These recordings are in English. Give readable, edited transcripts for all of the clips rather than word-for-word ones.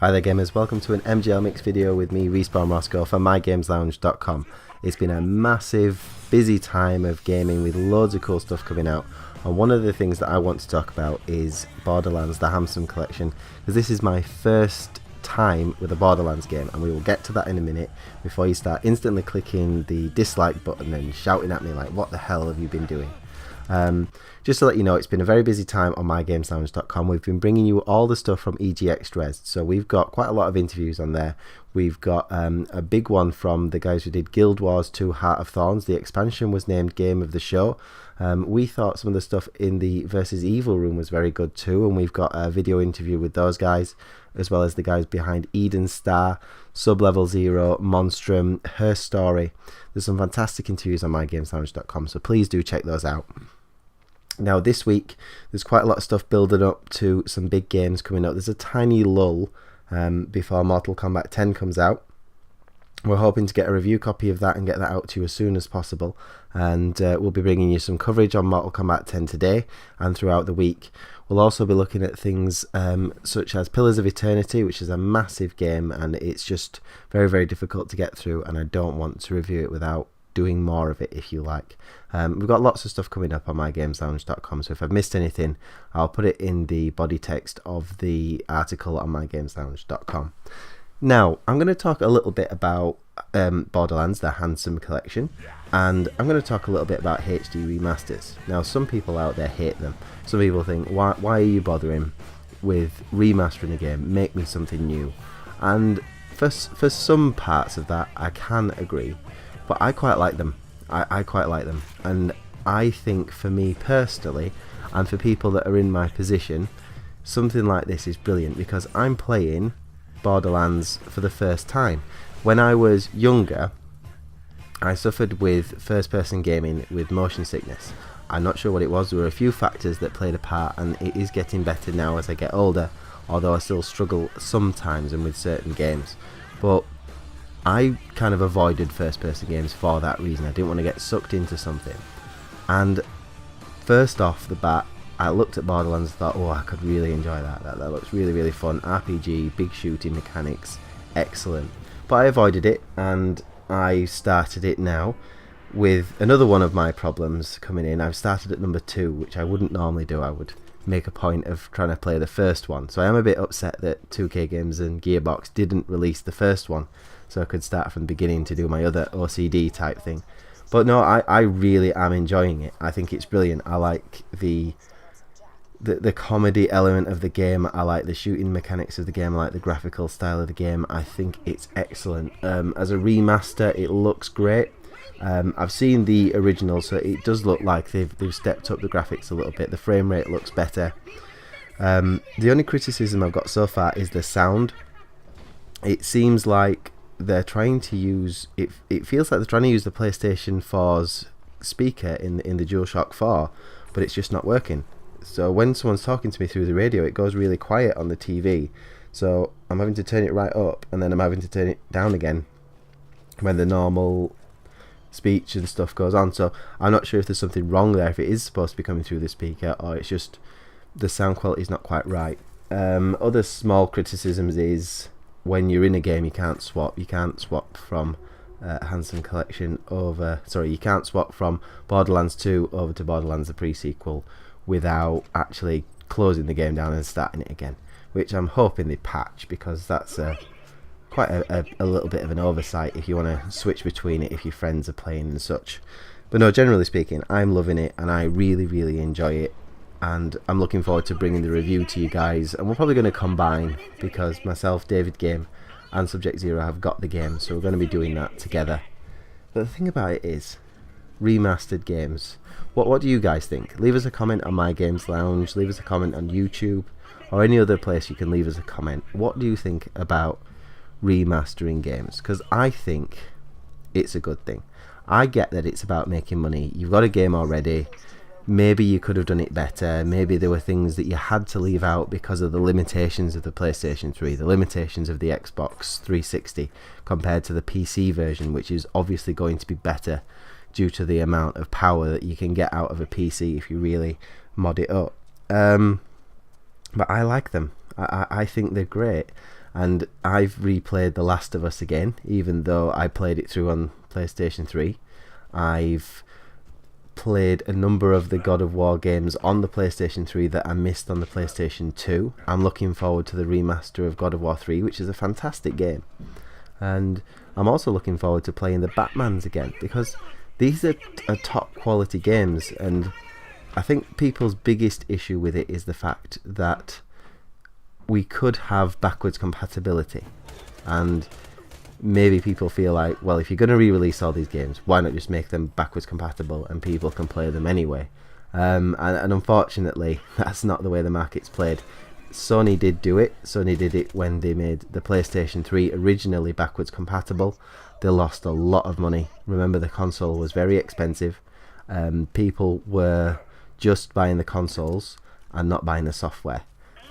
Hi there gamers, welcome to an MGLMix video with me, Respawn Roscoe, for mygameslounge.com. It's been a massive, busy time of gaming with loads of cool stuff coming out, and one of the things that I want to talk about is Borderlands, the Handsome Collection, because this is my first time with a Borderlands game, and we will get to that in a minute before you start instantly clicking the dislike button and shouting at me like, what the hell have you been doing? Just to let you know, it's been a very busy time on mygameslounge.com. We've been bringing you all the stuff from EGX Res, so we've got quite a lot of interviews on there. We've got a big one from the guys who did Guild Wars 2 Heart of Thorns. The expansion was named Game of the Show. We thought some of the stuff in the Versus Evil room was very good too, and we've got a video interview with those guys, as well as the guys behind Eden Star, Sublevel Zero, Monstrum, Her Story. There's some fantastic interviews on mygameslounge.com, so please do check those out. Now this week there's quite a lot of stuff building up to some big games coming up. There's a tiny lull before Mortal Kombat 10 comes out. We're hoping to get a review copy of that and get that out to you as soon as possible, and we'll be bringing you some coverage on Mortal Kombat 10 today and throughout the week. We'll also be looking at things such as Pillars of Eternity, which is a massive game and it's just very, very difficult to get through, and I don't want to review it without doing more of it, if you like. We've got lots of stuff coming up on mygameslounge.com, so if I've missed anything I'll put it in the body text of the article on mygameslounge.com. Now I'm going to talk a little bit about Borderlands, the Handsome Collection, and I'm going to talk a little bit about HD remasters. Now some people out there hate them. Some people think, why are you bothering with remastering a game? Make me something new. And for some parts of that I can agree, but I quite like them. I quite like them, and I think for me personally, and for people that are in my position, something like this is brilliant, because I'm playing Borderlands for the first time. When I was younger, I suffered with first-person gaming with motion sickness. I'm not sure what it was. There were a few factors that played a part, and it is getting better now as I get older, although I still struggle sometimes and with certain games. But I kind of avoided first-person games for that reason. I didn't want to get sucked into something. And first off the bat, I looked at Borderlands and thought, oh, I could really enjoy that. That looks really, really fun. RPG, big shooting mechanics, excellent. But I avoided it, and I started it now with another one of my problems coming in. I've started at number 2, which I wouldn't normally do. I would make a point of trying to play the first one. So I am a bit upset that 2K Games and Gearbox didn't release the first one, so I could start from the beginning to do my other OCD type thing. But no, I really am enjoying it. I think it's brilliant. I like the comedy element of the game. I like the shooting mechanics of the game. I like the graphical style of the game. I think it's excellent. As a remaster, it looks great. I've seen the original, so it does look like they've stepped up the graphics a little bit. The frame rate looks better. The only criticism I've got so far is the sound. It seems like they're trying to use it. It feels like they're trying to use the PlayStation 4's speaker in the DualShock 4, but it's just not working. So when someone's talking to me through the radio, it goes really quiet on the TV. So I'm having to turn it right up, and then I'm having to turn it down again when the normal speech and stuff goes on. So I'm not sure if there's something wrong there, if it is supposed to be coming through the speaker, or it's just the sound quality is not quite right. Other small criticisms is when you're in a game you can't swap. You can't swap from Handsome Collection over, sorry, you can't swap from Borderlands 2 over to Borderlands the pre-sequel without actually closing the game down and starting it again, which I'm hoping they patch, because that's quite a little bit of an oversight if you want to switch between it if your friends are playing and such. But no, generally speaking, I'm loving it and I really, really enjoy it, and I'm looking forward to bringing the review to you guys. And we're probably going to combine, because myself, David Game and Subject Zero have got the game, so we're going to be doing that together. But the thing about it is, remastered games, what do you guys think? Leave us a comment on My Games Lounge, leave us a comment on YouTube, or any other place you can leave us a comment. What do you think about remastering games? Because I think it's a good thing. I get that it's about making money. You've got a game already. Maybe you could have done it better. Maybe there were things that you had to leave out because of the limitations of the PlayStation 3, the limitations of the Xbox 360 compared to the PC version, which is obviously going to be better due to the amount of power that you can get out of a PC if you really mod it up. But I like them. I think they're great. and I've replayed The Last of Us again, even though I played it through on PlayStation 3. I've played a number of the God of War games on the PlayStation 3 that I missed on the PlayStation 2. I'm looking forward to the remaster of God of War 3, which is a fantastic game. And I'm also looking forward to playing the Batmans again, because these are top quality games, and I think people's biggest issue with it is the fact that we could have backwards compatibility, and maybe people feel like, well, if you're going to re-release all these games, why not just make them backwards compatible and people can play them anyway? And unfortunately, that's not the way the market's played. Sony did do it. Sony did it when they made the PlayStation 3 originally backwards compatible. They lost a lot of money. Remember, the console was very expensive. People were just buying the consoles and not buying the software.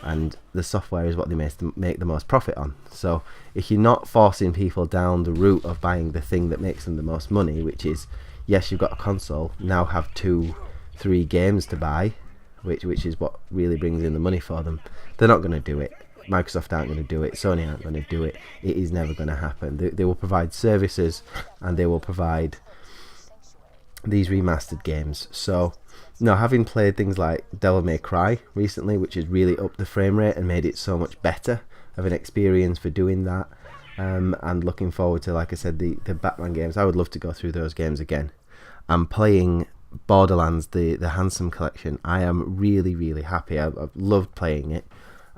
And the software is what they make the most profit on. So if you're not forcing people down the route of buying the thing that makes them the most money, which is, yes, you've got a console, now have 2-3 games to buy, which is what really brings in the money for them, they're not going to do it. Microsoft aren't going to do it. Sony aren't going to do it. It is never going to happen. They will provide services, and they will provide these remastered games. So, no, having played things like Devil May Cry recently, which has really upped the frame rate and made it so much better of an experience for doing that, and looking forward to, like I said, the Batman games. I would love to go through those games again. I'm playing Borderlands, the Handsome Collection. I am really, really happy. I've loved playing it.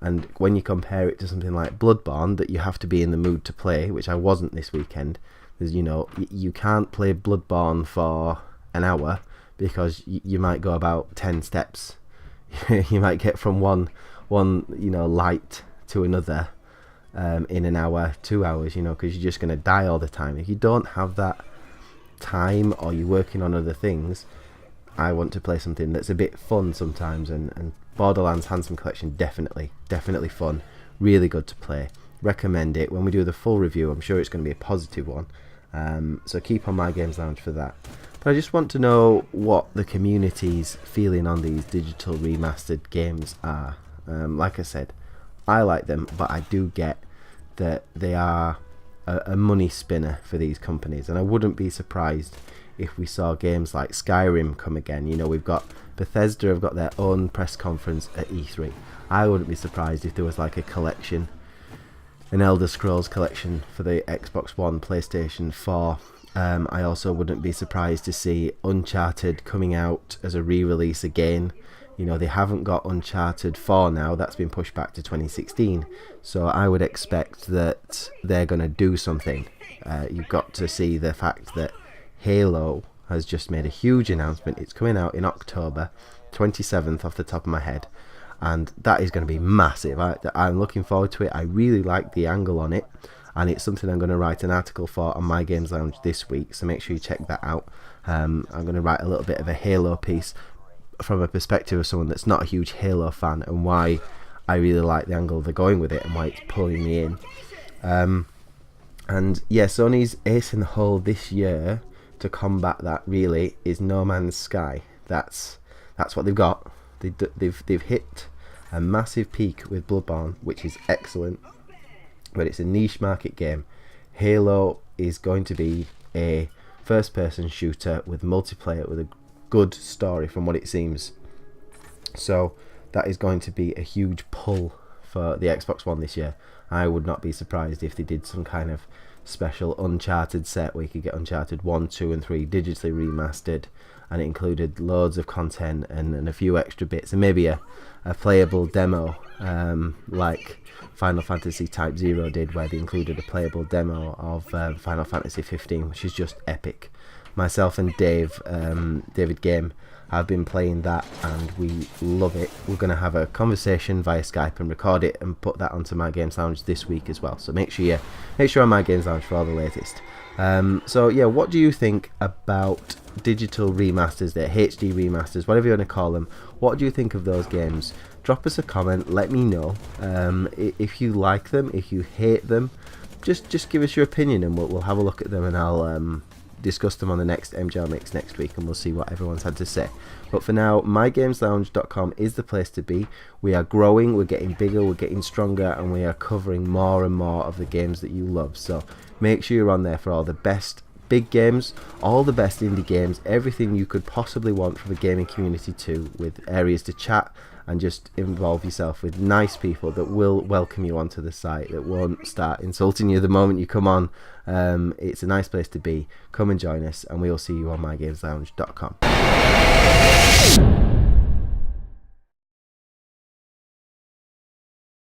And when you compare it to something like Bloodborne, that you have to be in the mood to play, which I wasn't this weekend, because, you know, you can't play Bloodborne for an hour, because you might go about 10 steps. You might get from one light to another in an hour, 2 hours, because you're just going to die all the time. If you don't have that time, or you're working on other things, I want to play something that's a bit fun sometimes, and Borderlands Handsome Collection, definitely fun, really good to play. Recommend it. When we do the full review, I'm sure it's going to be a positive one, so keep on My Games Lounge for that. But I just want to know what the community's feeling on these digital remastered games are. Like I said, I like them, but I do get that they are a money spinner for these companies, and I wouldn't be surprised if we saw games like Skyrim come again. We've got Bethesda have got their own press conference at E3. I wouldn't be surprised if there was like a collection, an Elder Scrolls collection for the Xbox One, PlayStation 4. I also wouldn't be surprised to see Uncharted coming out as a re-release again. They haven't got Uncharted 4 now. That's been pushed back to 2016. So I would expect that they're going to do something. You've got to see the fact that Halo has just made a huge announcement. It's coming out in October 27th off the top of my head, and that is going to be massive. I'm looking forward to it. I really like the angle on it, and it's something I'm going to write an article for on My Games Lounge this week, so make sure you check that out. I'm going to write a little bit of a Halo piece from a perspective of someone that's not a huge Halo fan, and why I really like the angle they're going with it and why it's pulling me in. And yeah, Sony's ace in the hole this year to combat that really is No Man's Sky. That's what they've got. They've hit a massive peak with Bloodborne, which is excellent, but it's a niche market game. Halo is going to be a first-person shooter with multiplayer, with a good story from what it seems. So that is going to be a huge pull for the Xbox One this year. I would not be surprised if they did some kind of special Uncharted set where you could get Uncharted 1, 2 and 3 digitally remastered, and it included loads of content and a few extra bits, and maybe a playable demo, like Final Fantasy Type 0 did, where they included a playable demo of Final Fantasy 15, which is just epic. Myself and David Game, have been playing that and we love it. We're going to have a conversation via Skype and record it and put that onto My Games Lounge this week as well. So make sure on My Games Lounge for all the latest. So yeah, what do you think about digital remasters, their HD remasters, whatever you want to call them? What do you think of those games? Drop us a comment, let me know. If you like them, if you hate them, just give us your opinion and we'll have a look at them, and I'll discuss them on the next MGLMix next week, and we'll see what everyone's had to say. But for now, mygameslounge.com is the place to be. We are growing, we're getting bigger, we're getting stronger, and we are covering more and more of the games that you love. So make sure you're on there for all the best big games, all the best indie games, everything you could possibly want from the gaming community too, with areas to chat and just involve yourself with nice people that will welcome you onto the site, that won't start insulting you the moment you come on. It's a nice place to be. Come and join us, and we'll see you on mygameslounge.com.